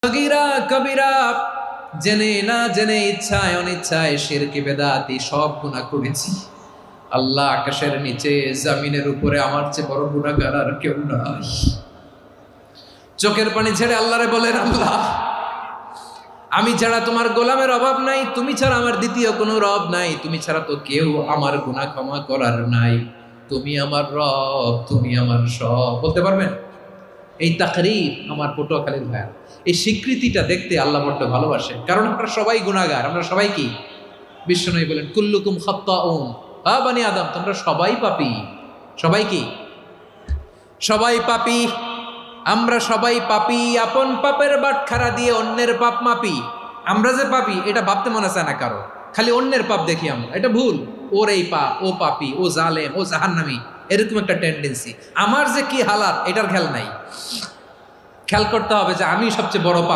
সগীরা কবিরা, জেনে না জেনে, ইচ্ছায় অনিচ্ছায়, শিরকি বেদাতি সব গুনাহ করেছি। আল্লাহ, আকাশের নিচে জমিনের উপরে আমার চেয়ে বড় গুনাহগার আর কেউ নাই। চোখের পানি ছেড়ে আল্লাহরে বলেন, আল্লাহ, আমি ছাড়া তোমার গোলামের অভাব নাই, তুমি ছাড়া আমার দ্বিতীয় কোনো রব নাই, তুমি ছাড়া তো কেউ আমার গুনাহ ক্ষমা করার নাই, তুমি আমার রব, তুমি আমার সব। বলতে পারবেন? এই তাকরীর আমার পটুয়াখালীর ভাইয়া, এই স্বীকৃতিটা দেখতে আল্লাহ বড্ড ভালোবাসে, কারণ আমরা সবাই গুনাহগার। আমরা সবাই কি? বিশ্বনবী বলেন, কুল্লুকুম খাত্তাউন, বানি আদম, তোমরা সবাই পাপী। সবাই কি? সবাই পাপী। আমরা সবাই পাপী। আপন পাপের বাটখারা দিয়ে অন্যের পাপ মাপি। আমরা যে পাপী এটা ভাবতে মনে চায় না কারো, খালি অন্যের পাপ দেখি আমরা। এটা ভুল। ওর এই পাপ, ও পাপী, ও জালেম, ও জাহান্নামী, এরকম একটা টেন্ডেন্সি। আমার যে কি হালাত এটার খেয়াল নাই। খেয়াল করতে হবে যে আমি সবচেয়ে বড় পাপী।